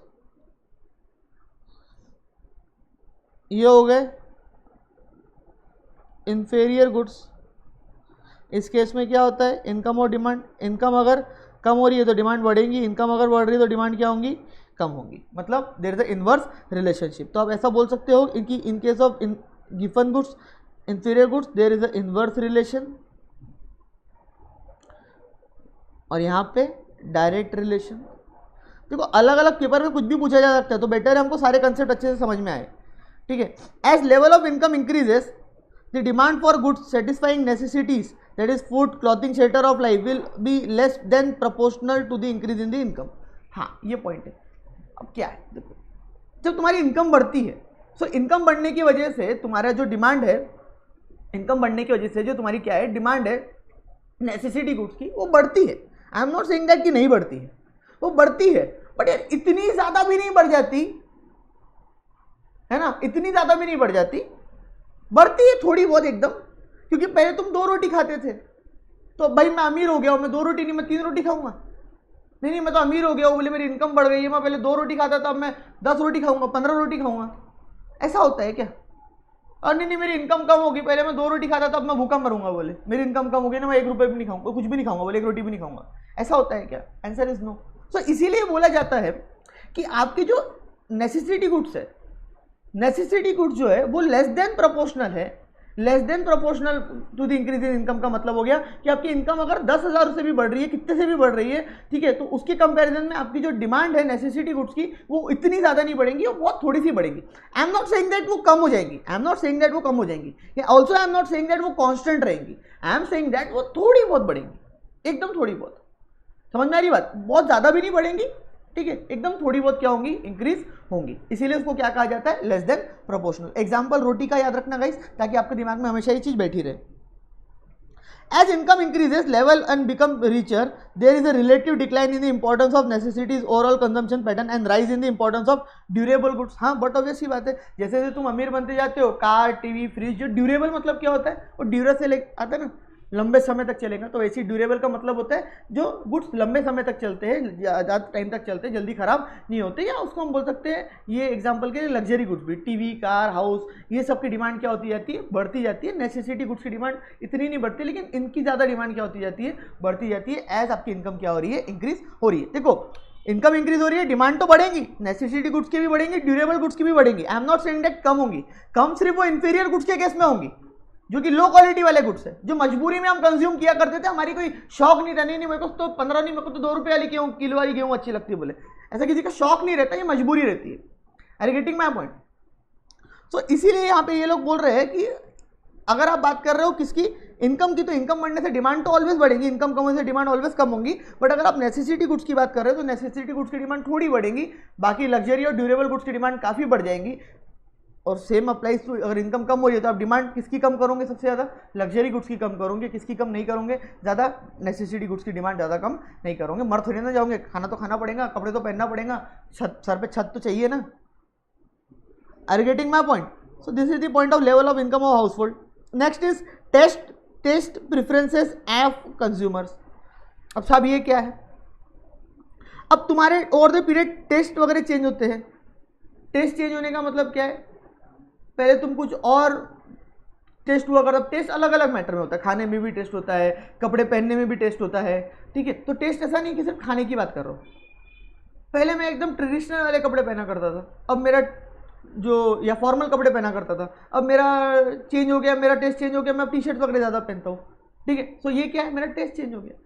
ये हो गए इंफीरियर गुड्स। इस केस में क्या होता है, इनकम और डिमांड। इनकम अगर कम हो रही है तो डिमांड बढ़ेगी, इनकम अगर बढ़ रही है तो डिमांड क्या होंगी, कम होंगी। मतलब there is a inverse relationship. तो आप ऐसा बोल सकते हो कि इन केस ऑफ गिवन goods, inferior goods, there is a inverse relation, और यहाँ पे डायरेक्ट रिलेशन। देखो अलग अलग पेपर में कुछ भी पूछा जा सकता है, तो बेटर है हमको सारे कंसेप्ट अच्छे से समझ में आए, ठीक है। As level of income increases the demand for goods satisfying necessities that is food, clothing, shelter of life will be less than proportional to the increase in the income. हाँ ये पॉइंट है। अब क्या है, देखो जब तुम्हारी इनकम बढ़ती है, सो इनकम बढ़ने की वजह से तुम्हारा जो डिमांड है, इनकम बढ़ने की वजह से जो तुम्हारी क्या है डिमांड है नेसेसिटी गुड्स की, वो बढ़ती है। I am not saying that कि नहीं बढ़ती है, वो बढ़ती है, बट यार इतनी ज्यादा भी नहीं बढ़ जाती है ना, इतनी ज्यादा भी नहीं बढ़ जाती, बढ़ती है थोड़ी बहुत एकदम। क्योंकि पहले तुम 2 रोटी खाते थे, तो भाई मैं अमीर हो गया हूं, मैं 2 रोटी नहीं मैं 3 रोटी खाऊंगा। नहीं मैं तो अमीर हो गया हूं, बोले मेरी इनकम बढ़ गई है, मैं पहले 2 रोटी खाता था, अब मैं 10 रोटी खाऊंगा, 15 रोटी खाऊंगा। ऐसा होता है क्या? और नहीं मेरी इनकम कम होगी, पहले मैं 2 रोटी खाता था, अब मैं भूखा मरूंगा। बोले मेरी इनकम कम हो गई ना, मैं 1 रुपये भी नहीं खाऊंगा, कुछ भी नहीं खाऊंगा, बोले 1 रोटी भी नहीं खाऊंगा। ऐसा होता है क्या? Answer is no. सो इसीलिए बोला जाता है कि आपकी जो नेसेसिटी गुड्स है, नेसेसिटी गुड्स जो है वो लेस देन प्रोपोर्शनल है, less than proportional to the increase in income. का मतलब हो गया कि आपकी इनकम अगर 10,000 से भी बढ़ रही है, कितने से भी बढ़ रही है, ठीक है, तो उसके कंपैरिजन में आपकी जो डिमांड है नेसेसिटी गुड्स की, वो इतनी ज्यादा नहीं बढ़ेंगी, वो बहुत थोड़ी सी बढ़ेंगी। I am not saying that वो कम हो जाएंगी, I am not saying that वो कम हो जाएंगी, also I am not saying that वो कांस्टेंट रहेंगी, आई एम सेइंग दैट वो थोड़ी बहुत बढ़ेंगी, एकदम थोड़ी बहुत। समझ में आ रही बात? बहुत ज्यादा भी नहीं बढ़ेंगी, ठीक है, एकदम थोड़ी बहुत क्या होंगी, इंक्रीज होंगी। इसीलिए उसको क्या कहा जाता है, लेस देन प्रोपोर्शनल। एग्जांपल रोटी का याद रखना गाइस, ताकि आपके दिमाग में हमेशा ये चीज बैठी रहे। As income increases level and become richer, there is a relative decline in the importance of necessities, overall consumption pattern and rise in the importance of durable goods. हाँ बट ऑब्वियस सी बात है, जैसे जैसे तुम अमीर बनते जाते हो, कार, टीवी, फ्रिज, जो ड्यूरेबल मतलब क्या होता है, वो ड्यूरा से आता है ना, लंबे समय तक चलेगा। तो ऐसी ड्यूरेबल का मतलब होता है जो गुड्स लंबे समय तक चलते हैं, ज़्यादा टाइम तक चलते हैं, जल्दी खराब नहीं होते। या उसको हम बोल सकते हैं, ये एग्जांपल के लिए लग्जरी गुड्स भी, टीवी, कार, हाउस, ये सब की डिमांड क्या होती जाती है, बढ़ती जाती है। नेसेसिटी गुड्स की डिमांड इतनी नहीं बढ़ती, लेकिन इनकी ज़्यादा डिमांड क्या होती जाती है, बढ़ती जाती है, एज आपकी इनकम क्या हो रही है, इंक्रीज हो रही है। देखो इनकम इंक्रीज हो रही है, डिमांड तो बढ़ेंगी, नेसेसिटी गुड्स की भी बढ़ेंगी, ड्यूरेबल गुड्स की भी बढ़ेंगी। I am not saying that come होंगी, कम सिर्फ वो इंफीरियर गुड्स के केस में होंगी, जो कि लो क्वालिटी वाले गुड्स है, जो मजबूरी में हम कंज्यूम किया करते थे, हमारी कोई शौक नहीं था, नहीं मेरे को तो 15 नहीं, मेरे को तो 2 रुपये वाली गेहूं, किलो वाली गेहूं अच्छी लगती है, बोले ऐसा किसी का शौक नहीं रहता, ये मजबूरी रहती है। Are you getting my point? So इसीलिए यहाँ पे ये लोग बोल रहे हैं कि अगर आप बात कर रहे हो किसकी, इनकम की, तो इनकम बढ़ने से डिमांड तो ऑलवेज बढ़ेगी, इनकम कम होने से डिमांड ऑलवेज कम होंगी। बट अगर आप नेसेसिटी गुड्स की बात कर रहे हो, तो नेसेसिटी गुड्स की डिमांड थोड़ी बढ़ेगी, बाकी लग्जरी और ड्यूरेबल गुड्स की डिमांड काफ़ी बढ़ जाएंगी। और सेम अप्लाइज टू, अगर इनकम कम हो रही है तो आप डिमांड किसकी कम करोगे, सबसे ज़्यादा लग्जरी गुड्स की कम करोगे। किसकी कम नहीं करोगे, ज़्यादा नेसेसिटी गुड्स की डिमांड ज़्यादा कम नहीं करोगे। मर थोड़ी ना जाओगे, खाना तो खाना पड़ेगा, कपड़े तो पहनना पड़ेगा, छत, सर पे छत तो चाहिए ना। Are you getting my point? So this is the point of level of income of household. Next is taste preferences of consumers. अब साहब ये क्या है, अब तुम्हारे ओवर द पीरियड टेस्ट वगैरह चेंज होते हैं। टेस्ट चेंज होने का मतलब क्या है, पहले तुम कुछ और टेस्ट हुआ करता, टेस्ट अलग अलग मैटर में होता है, खाने में भी टेस्ट होता है, कपड़े पहनने में भी टेस्ट होता है, ठीक है। तो टेस्ट ऐसा नहीं कि सिर्फ खाने की बात कर रहा हूँ। पहले मैं एकदम ट्रेडिशनल वाले कपड़े पहना करता था, अब मेरा जो, या फॉर्मल कपड़े पहना करता था, अब मेरा चेंज हो गया, मेरा टेस्ट चेंज हो गया, मैं अब टी शर्ट वगैरह ज़्यादा पहनता हूँ, ठीक है। सो ये क्या है, मेरा टेस्ट चेंज हो गया।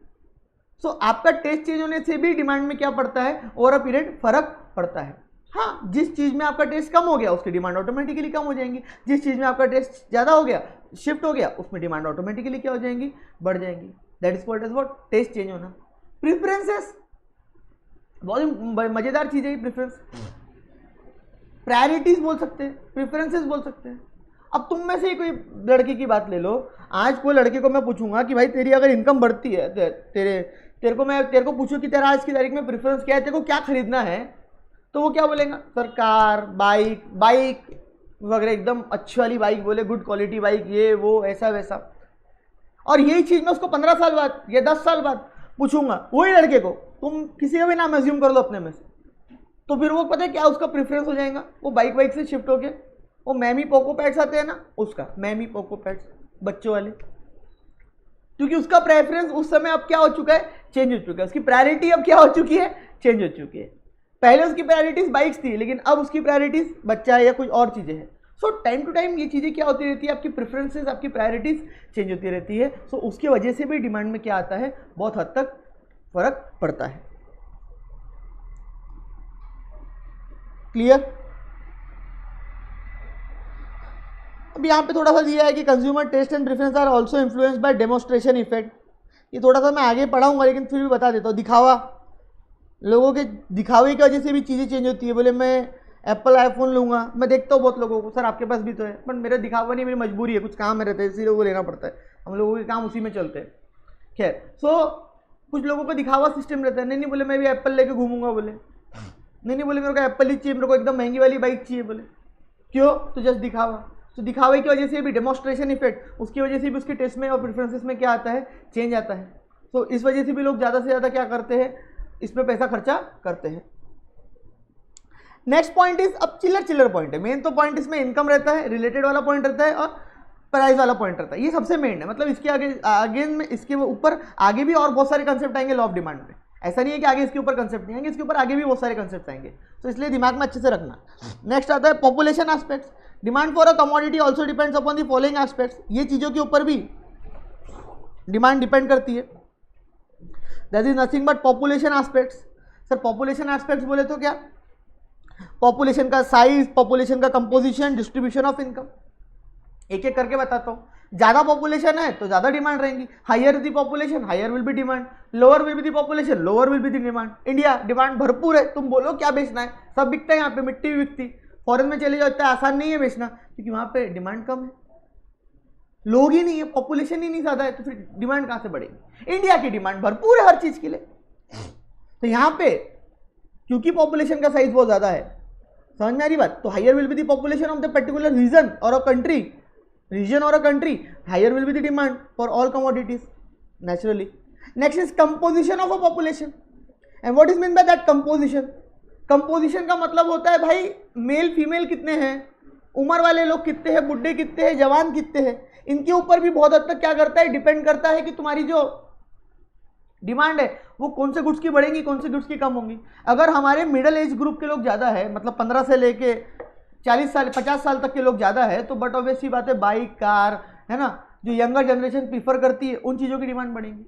सो आपका टेस्ट चेंज होने से भी डिमांड में क्या पड़ता है, ओवर अ पीरियड फर्क पड़ता है। हाँ, जिस चीज़ में आपका टेस्ट कम हो गया उसकी डिमांड ऑटोमेटिकली कम हो जाएंगी, जिस चीज़ में आपका टेस्ट ज़्यादा हो गया, शिफ्ट हो गया, उसमें डिमांड ऑटोमेटिकली क्या हो जाएंगी, बढ़ जाएंगी। That is called as what, taste change होना। प्रेफरेंसेस बहुत मज़ेदार चीज़ है ये प्रेफरेंस। प्रायोरिटीज बोल सकते हैं, प्रेफरेंसेस बोल सकते हैं। अब तुम में से ही कोई लड़के की बात ले लो, आज कोई लड़के को मैं पूछूंगा कि भाई तेरी अगर इनकम बढ़ती है, तेरे को पूछूं कि तेरा आज की तारीख में प्रेफरेंस क्या है, तेरे को क्या खरीदना है, तो वो क्या बोलेगा, सर कार, बाइक वगैरह, एकदम अच्छी वाली बाइक बोले, गुड क्वालिटी बाइक, ये वो ऐसा वैसा। और यही चीज़ मैं उसको 15 साल बाद या 10 साल बाद पूछूंगा वही लड़के को, तुम किसी का भी नाम एज्यूम कर लो अपने में से, तो फिर वो पता है क्या उसका प्रेफरेंस हो जाएगा, वो बाइक से शिफ्ट होके वो मैमी पोको पैड्स आते हैं ना, उसका मैमी पोको पैड्स बच्चों वाले, क्योंकि उसका प्रेफरेंस उस समय अब क्या हो चुका है, चेंज हो चुका है। उसकी प्रायोरिटी अब क्या हो चुकी है, चेंज हो चुकी है। पहले उसकी प्रायोरिटीज बाइक्स थी, लेकिन अब उसकी प्रायोरिटीज बच्चा है या कुछ और चीज़ें हैं। सो टाइम टू टाइम ये चीज़ें क्या होती रहती है, आपकी प्रेफरेंसेस, आपकी प्रायोरिटीज चेंज होती रहती है। सो उसकी वजह से भी डिमांड में क्या आता है, बहुत हद तक फर्क पड़ता है। क्लियर? अब यहाँ पे थोड़ा सा दिया है कि consumer taste and preference are also influenced by demonstration effect. ये थोड़ा सा मैं आगे पढ़ाऊंगा लेकिन फिर भी बता देता हूँ। दिखावा, लोगों के दिखावे की वजह से भी चीज़ें चेंज होती है। बोले मैं एप्पल आईफोन लूँगा, मैं देखता हूँ बहुत लोगों को, सर आपके पास भी तो है, पर मेरा दिखावा नहीं, मेरी मजबूरी है, कुछ काम में रहता है इसीलिए वो लेना पड़ता है, हम लोगों के काम उसी में चलते हैं। खैर, सो कुछ लोगों का दिखावा सिस्टम रहता है। नहीं बोले मैं भी एप्पल लेके घूमूंगा, बोले नहीं बोले मेरे को एप्पल ही चाहिए, मेरे को एकदम महंगी वाली बाइक चाहिए, बोले क्यों? तो जस्ट दिखावा। तो दिखावे की वजह से भी डेमोस्ट्रेशन इफेक्ट, उसकी वजह से भी उसके टेस्ट में और प्रेफरेंसेस में क्या आता है, चेंज आता है। तो इस वजह से भी लोग ज़्यादा से ज़्यादा क्या करते हैं, इसमें पैसा खर्चा करते हैं। नेक्स्ट पॉइंट इज, अब चिल्लर पॉइंट है। मेन तो पॉइंट इसमें इनकम रहता है, रिलेटेड वाला पॉइंट रहता है और प्राइस वाला पॉइंट रहता है। ये सबसे मेन है, मतलब इसके आगे में इसके ऊपर आगे भी और बहुत सारे कंसेप्ट आएंगे लॉ ऑफ डिमांड में। ऐसा नहीं है कि आगे इसके ऊपर कंसेप्ट नहीं आएंगे, इसके ऊपर आगे भी बहुत सारे कंसेप्ट आएंगे, तो इसलिए दिमाग में अच्छे से रखना। नेक्स्ट आता है population aspects. Demand for a commodity also depends upon the following aspects. ये चीज़ों के ऊपर भी डिमांड डिपेंड करती है। That is nothing but population aspects. Sir population aspects बोले तो क्या? पॉपुलेशन का साइज, पॉपुलेशन का कंपोजिशन, डिस्ट्रीब्यूशन ऑफ इनकम। एक एक करके बताता हूँ। ज़्यादा पॉपुलेशन है तो ज़्यादा डिमांड रहेंगी, higher the population higher will be demand, lower will be the population lower will be the demand. India demand भरपूर है, तुम बोलो क्या बेचना है, सब बिकता है यहाँ पे, मिट्टी भी बिकती। फॉरेन में चले जाओ, इतना आसान नहीं है बेचना, क्योंकि वहाँ पे डिमांड कम है, लोग ही नहीं है, पॉपुलेशन ही नहीं ज़्यादा है, तो फिर डिमांड कहाँ से बढ़ेगी? इंडिया की डिमांड भरपूर है हर चीज़ के लिए। तो यहाँ पे क्योंकि पॉपुलेशन का साइज बहुत ज़्यादा है, समझ में आ रही बात, तो higher will be the population of the particular region और a country, region or a country, higher will be the demand for all commodities naturally. Next is composition of a population, and what is meant by that composition? Composition का मतलब होता है भाई male female कितने हैं, उम्र वाले लोग कितने हैं, बुढ़े कितने हैं, जवान कितने हैं, इनके ऊपर भी बहुत हद तक क्या करता है, डिपेंड करता है कि तुम्हारी जो डिमांड है वो कौन से गुड्स की बढ़ेंगी, कौन से गुड्स की कम होंगी। अगर हमारे मिडिल एज ग्रुप के लोग ज़्यादा है, मतलब 15 से लेके 40 साल 50 साल तक के लोग ज़्यादा है, तो बट ऑब्वियसली बात है बाइक कार है ना, जो यंगर जनरेशन प्रीफर करती है उन चीज़ों की डिमांड बढ़ेगी।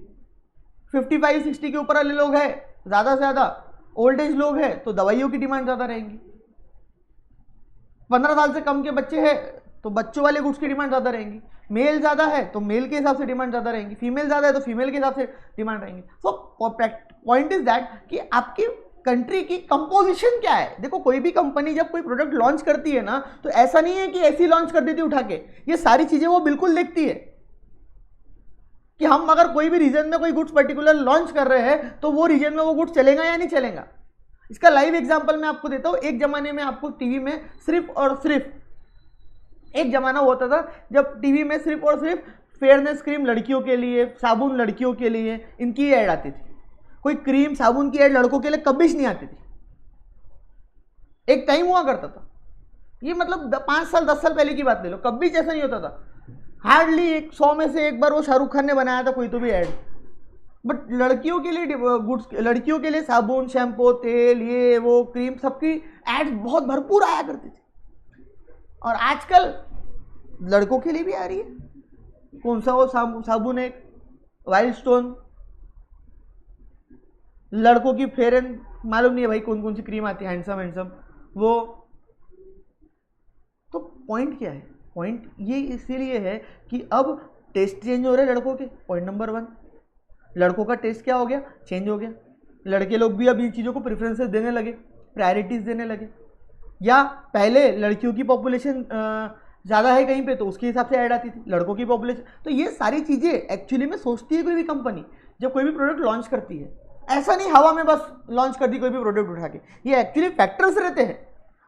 55-60 के ऊपर वाले लोग हैं ज़्यादा से ज़्यादा, ओल्ड एज लोग हैं तो दवाइयों की डिमांड ज़्यादा रहेंगी। 15 साल से कम के बच्चे हैं तो बच्चों वाले गुड्स की डिमांड ज़्यादा रहेंगी। मेल ज़्यादा है तो मेल के हिसाब से डिमांड ज़्यादा रहेंगी, फीमेल ज़्यादा है तो फीमेल के हिसाब से डिमांड रहेंगी। सो पॉइंट इज दैट कि आपकी कंट्री की कंपोजिशन क्या है। देखो कोई भी कंपनी जब कोई प्रोडक्ट लॉन्च करती है ना, तो ऐसा नहीं है कि ऐसी लॉन्च कर देती उठा के, ये सारी चीजें वो बिल्कुल देखती है कि हम अगर कोई भी रीजन में कोई गुड्स पर्टिकुलर लॉन्च कर रहे हैं तो वो रीजन में वो गुड्स चलेगा या नहीं चलेगा। इसका लाइव एग्जांपल मैं आपको देता हूं। एक जमाने में आपको टीवी में सिर्फ और सिर्फ, एक जमाना होता था जब टीवी में सिर्फ और सिर्फ फेयरनेस क्रीम लड़कियों के लिए, साबुन लड़कियों के लिए, इनकी ऐड आती थी। कोई क्रीम साबुन की ऐड लड़कों के लिए कभी नहीं आती थी। एक टाइम हुआ करता था, ये मतलब 5 साल 10 साल पहले की बात ले लो, कभी ऐसा नहीं होता था। हार्डली 100 में से एक बार वो शाहरुख खान ने बनाया था कोई तो भी ऐड। बट लड़कियों के लिए गुड्स, लड़कियों के लिए साबुन, शैम्पू, तेल, ये वो क्रीम, सबकी एड्स बहुत भरपूर आया करती थी। और आजकल लड़कों के लिए भी आ रही है। कौन सा वो साबुन है, वाइल्ड स्टोन, लड़कों की फेयर एंड मालूम नहीं है भाई कौन कौन सी क्रीम आती है, हैंडसम वो। तो पॉइंट क्या है? पॉइंट ये इसीलिए है कि अब टेस्ट चेंज हो रहे हैं लड़कों के। पॉइंट नंबर 1, लड़कों का टेस्ट क्या हो गया, चेंज हो गया। लड़के लोग भी अब इन चीज़ों को प्रेफरेंसेस देने लगे, प्रायोरिटीज देने लगे। या पहले लड़कियों की पॉपुलेशन ज़्यादा है कहीं पे तो उसके हिसाब से ऐड आती थी, लड़कों की पॉपुलेशन। तो ये सारी चीज़ें एक्चुअली में सोचती है कोई भी कंपनी जब कोई भी प्रोडक्ट लॉन्च करती है। ऐसा नहीं हवा में बस लॉन्च कर दी कोई भी प्रोडक्ट उठा के, ये एक्चुअली फैक्टर्स रहते हैं।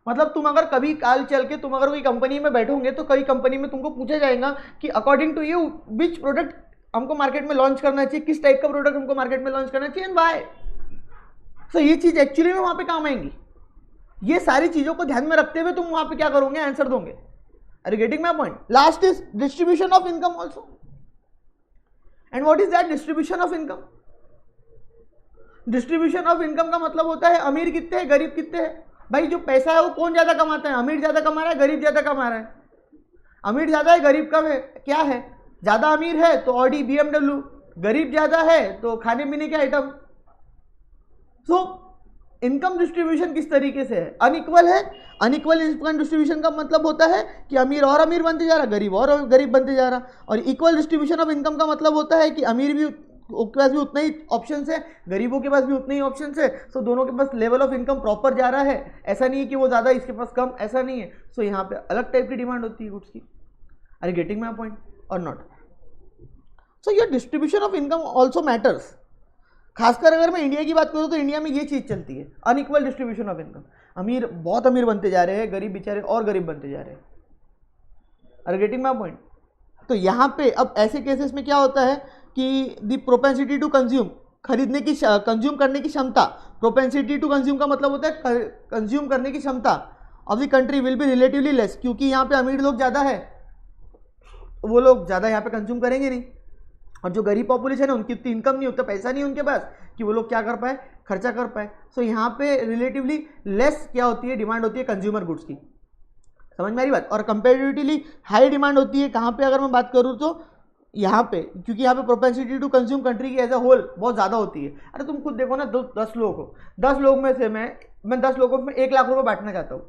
मतलब तुम अगर कभी काल चल के तुम अगर कोई कंपनी में बैठोगे तो कई कंपनी में तुमको पूछा जाएगा कि according to you which product हमको मार्केट में लॉन्च करना चाहिए, किस टाइप का प्रोडक्ट हमको मार्केट में लॉन्च करना चाहिए एंड व्हाई। सो ये चीज़ एक्चुअली में वहाँ पे काम आएंगी। ये सारी चीज़ों को ध्यान में रखते हुए तुम वहाँ पे क्या करोगे, आंसर दोगे। Are you getting my point? Last is distribution of income also. And what is that distribution of income? Distribution of income का मतलब होता है अमीर कितने हैं, गरीब कितने हैं। भाई जो पैसा है वो कौन ज्यादा कमाता है, अमीर ज्यादा कमा रहा है, गरीब ज्यादा कमा रहा है। अमीर ज्यादा है, गरीब कम है, क्या है? ज्यादा अमीर है तो ऑडी BMW, गरीब ज्यादा है तो खाने पीने के आइटम। सो इनकम डिस्ट्रीब्यूशन किस तरीके से है, अनइक्वल है। अनइक्वल इनकम डिस्ट्रीब्यूशन का मतलब होता है कि अमीर और अमीर बनते जा रहा, गरीब और गरीब बनते जा रहा। और इक्वल डिस्ट्रीब्यूशन ऑफ इनकम का मतलब होता है कि अमीर भी के पास भी उतना ही ऑप्शन है, गरीबों के पास भी उतने ही ऑप्शन है। सो दोनों के पास लेवल ऑफ इनकम प्रॉपर जा रहा है। ऐसा नहीं है कि वो ज़्यादा इसके पास कम, ऐसा नहीं है। सो यहाँ पे अलग टाइप की डिमांड होती है गुड्स की। Are you getting my point और not? So your distribution of income also matters. खासकर अगर मैं इंडिया की बात करूँ तो इंडिया में ये चीज़ चलती है, अनइक्वल डिस्ट्रीब्यूशन ऑफ इनकम। अमीर बहुत अमीर बनते जा रहे हैं, गरीब बेचारे और गरीब बनते जा रहे हैं। Are you getting my point? तो यहाँ पे अब ऐसे केसेस में क्या होता है कि द प्रोपेंसिटी टू कंज्यूम, खरीदने की कंज्यूम करने की क्षमता। प्रोपेंसिटी टू कंज्यूम का मतलब होता है कंज्यूम करने की क्षमता of the country will be relatively less, क्योंकि यहाँ पे अमीर लोग ज़्यादा है, वो लोग ज़्यादा यहाँ पे कंज्यूम करेंगे नहीं। और जो गरीब पॉपुलेशन है उनकी इतनी इनकम नहीं, उतना पैसा नहीं उनके पास कि वो लोग क्या कर पाए, खर्चा कर पाए। सो यहाँ पे रिलेटिवली लेस क्या होती है, डिमांड होती है कंज्यूमर गुड्स की। समझ में आ रही बात? और कंपेरेटिवली हाई डिमांड होती है कहाँ पे, अगर मैं बात करूँ तो यहाँ पे, क्योंकि यहाँ पे प्रोपेंसिटी टू कंज्यूम कंट्री की एज अ होल बहुत ज़्यादा होती है। अरे तुम खुद देखो ना, 10 लोग हो, 10 लोग में से मैं 10 लोगों में 1 लाख रुपये बांटना चाहता हूँ।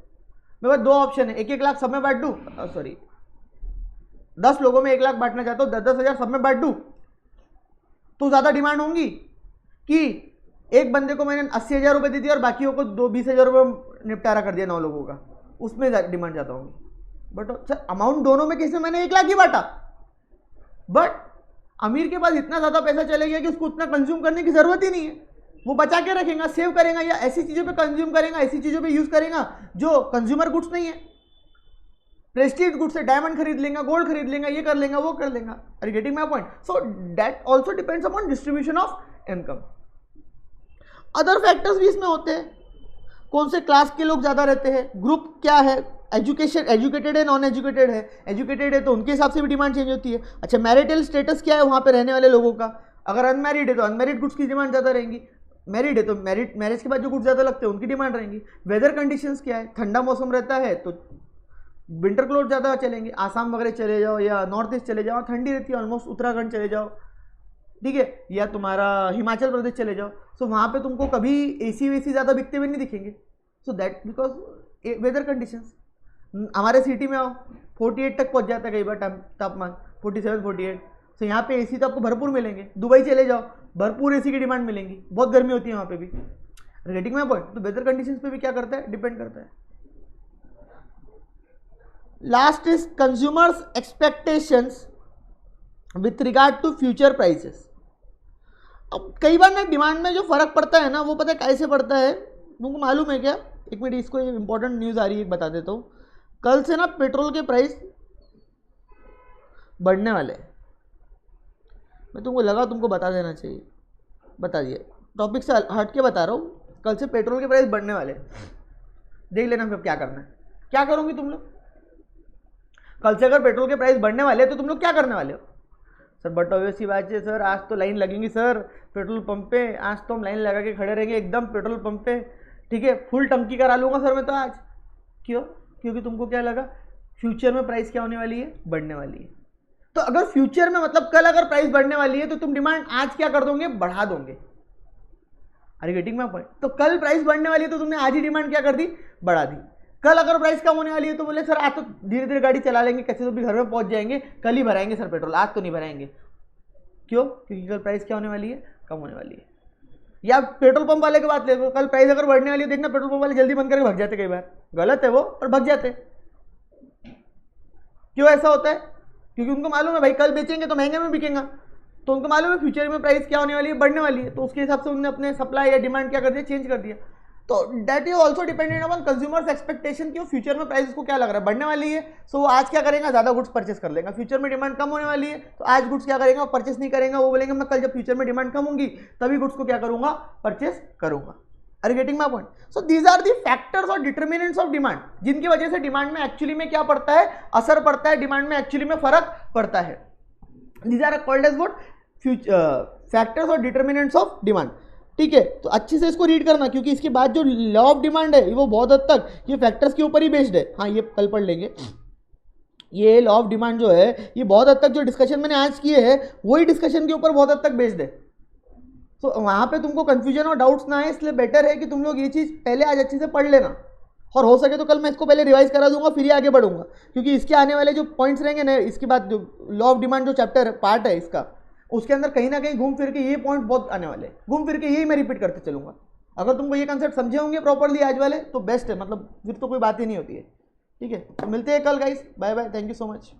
मेरे पास 2 ऑप्शन है, 1-1 लाख सब में बांट दूँ, सॉरी 10 लोगों में 1 लाख बांटना चाहता हूँ, 10-10 हज़ार सब में बांट दूँ, तो ज़्यादा डिमांड होंगी कि एक बंदे को मैंने 80,000 रुपये दे दिया और बाकियों को 20,000 रुपये निपटारा कर दिया 9 लोगों का, उसमें डिमांड ज़्यादा होंगी। बट सर अमाउंट दोनों में कैसे, मैंने 1 लाख ही बांटा, बट अमीर के पास इतना ज़्यादा पैसा चले गया कि उसको उतना कंज्यूम करने की ज़रूरत ही नहीं है। वो बचा के रखेगा, सेव करेगा, या ऐसी चीज़ों पे कंज्यूम करेगा, ऐसी चीज़ों पे यूज़ करेगा जो कंज्यूमर गुड्स नहीं है। प्रेस्टीज गुड्स से डायमंड खरीद लेगा, गोल्ड खरीद लेगा, ये कर लेगा, वो कर लेगा। Are you getting my point? So that also depends upon distribution of income. Other factors भी इसमें होते हैं, कौन से क्लास के लोग ज़्यादा रहते हैं, ग्रुप क्या है, एजुकेशन, एजुकेटेड है नॉन एजुकेटेड है, एजुकेटेड है तो उनके हिसाब से भी डिमांड चेंज होती है। अच्छा, मैरिटल स्टेटस क्या है वहाँ पे रहने वाले लोगों का, अगर अनमैरिड है तो अनमैरिड गुड्स की डिमांड ज़्यादा रहेंगी, मैरिड है तो मैरिज के बाद जो गुड्स ज़्यादा लगते हैं उनकी डिमांड रहेंगी। वेदर कंडीशंस क्या है, ठंडा मौसम रहता है तो विंटर क्लोथ ज़्यादा चलेंगे, आसाम वगैरह चले जाओ या नॉर्थ ईस्ट चले जाओ, ठंडी रहती है ऑलमोस्ट, उत्तराखंड चले जाओ, ठीक है, या तुम्हारा हिमाचल प्रदेश चले जाओ, सो वहाँ पे तुमको कभी एसी वेसी ज़्यादा बिकते हुए नहीं दिखेंगे। So that because weather conditions. हमारे सिटी में आओ 48 तक पहुँच जाता है कई बार तापमान, 47-48। सो यहाँ पे एसी तो आपको भरपूर मिलेंगे। दुबई चले जाओ, भरपूर एसी की डिमांड मिलेंगी, बहुत गर्मी होती है वहाँ पे भी। Getting my point? तो वेदर कंडीशंस पे भी क्या करता है, डिपेंड करता है। Last is consumers expectations with regard to future prices. अब कई बार ना डिमांड में जो फर्क पड़ता है ना, वो पता है कैसे पड़ता है, तुमको मालूम है क्या? एक मिनट, इसको इंपॉर्टेंट न्यूज़ आ रही है, बता देता हूँ। कल से ना पेट्रोल के प्राइस बढ़ने वाले हैं। मैं तुमको लगा तुमको बता देना चाहिए, बता दिया, टॉपिक से हट के बता रहा हूँ। कल से पेट्रोल के प्राइस बढ़ने वाले हैं, देख लेना फिर क्या करना है। क्या करोगे तुम लोग? कल से अगर पेट्रोल के प्राइस बढ़ने वाले हैं तो तुम लोग क्या करने वाले हो? सर बट ऑब्वियसली बात है सर, आज तो लाइन लगेंगी सर पेट्रोल पंप पे, आज तो हम लाइन लगा के खड़े रहेंगे एकदम पेट्रोल पंप पे, ठीक है, फुल टंकी करा लूँगा सर मैं तो आज। क्यों? क्योंकि तुमको क्या लगा फ्यूचर में प्राइस क्या होने वाली है, बढ़ने वाली है। तो अगर फ्यूचर में मतलब कल अगर प्राइस बढ़ने वाली है तो तुम डिमांड आज क्या कर दोगे, बढ़ा दोगे। अरे गेटिंग माय पॉइंट? तो कल प्राइस बढ़ने वाली है तो तुमने आज ही डिमांड क्या कर दी, बढ़ा दी। कल अगर प्राइस कम होने वाली है तो बोले सर आज तो धीरे धीरे गाड़ी चला लेंगे, कैसे तो भी घर में पहुंच जाएंगे, कल ही भराएंगे सर पेट्रोल, आज तो नहीं भराएंगे। क्यों? क्योंकि कल प्राइस क्या होने वाली है, कम होने वाली है। या पेट्रोल पंप वाले की बात ले लो, कल प्राइस अगर बढ़ने वाली है, देखना पेट्रोल पंप वाले जल्दी बंद करके भाग जाते, कई बार गलत है वो पर भाग जाते। क्यों ऐसा होता है? क्योंकि उनको मालूम है भाई कल बेचेंगे तो महंगे में बिकेगा, तो उनको मालूम है फ्यूचर में प्राइस क्या होने वाली है, बढ़ने वाली है, तो उसके हिसाब से उन्होंने अपने सप्लाई या डिमांड क्या कर दिया, चेंज कर दिया। तो that is also dependent upon consumers expectation कि फ्यूचर में प्राइस को क्या लग रहा है, बढ़ने वाली है, सो वो आज क्या करेगा, ज़्यादा गुड्स परचेस कर लेगा। फ्यूचर में डिमांड कम होने वाली है तो आज गुड्स क्या करेगा, परचेस नहीं करेगा, वो बोलेंगे मैं कल जब फ्यूचर में डिमांड कम होगी तभी गुड्स को क्या करूंगा, परचेस करूंगा। Are you getting my point? So these are the factors और डिटर्मिनेंट्स ऑफ डिमांड, जिनकी वजह से डिमांड में एक्चुअली में क्या पड़ता है, असर पड़ता है, डिमांड में एक्चुअली में फर्क पड़ता है। These are called as what, factors और डिटर्मिनेंट्स ऑफ डिमांड। ठीक है, तो अच्छे से इसको रीड करना, क्योंकि इसके बाद जो लॉ ऑफ डिमांड है वो बहुत हद तक ये फैक्टर्स के ऊपर ही बेस्ड है। हाँ, ये कल पढ़ लेंगे। ये लॉ ऑफ डिमांड जो है ये बहुत हद तक जो डिस्कशन मैंने आज किए हैं वही डिस्कशन के ऊपर बहुत हद तक बेस्ड है। तो वहाँ पे तुमको कन्फ्यूजन और डाउट्स ना आए, इसलिए बेटर है कि तुम लोग ये चीज़ पहले आज अच्छे से पढ़ लेना, और हो सके तो कल मैं इसको पहले रिवाइज करा दूंगा, फिर ही आगे बढ़ूंगा, क्योंकि इसके आने वाले जो पॉइंट्स रहेंगे ना, इसके बाद जो लॉ ऑफ डिमांड जो चैप्टर पार्ट है इसका, उसके अंदर कहीं ना कहीं घूम फिर के ये पॉइंट बहुत आने वाले, घूम फिर के यही मैं रिपीट करते चलूंगा। अगर तुमको ये कंसेप्ट समझे होंगे प्रॉपरली आज वाले तो बेस्ट है, मतलब फिर तो कोई बात ही नहीं होती है। ठीक है, तो मिलते हैं कल guys, bye bye, thank you so much.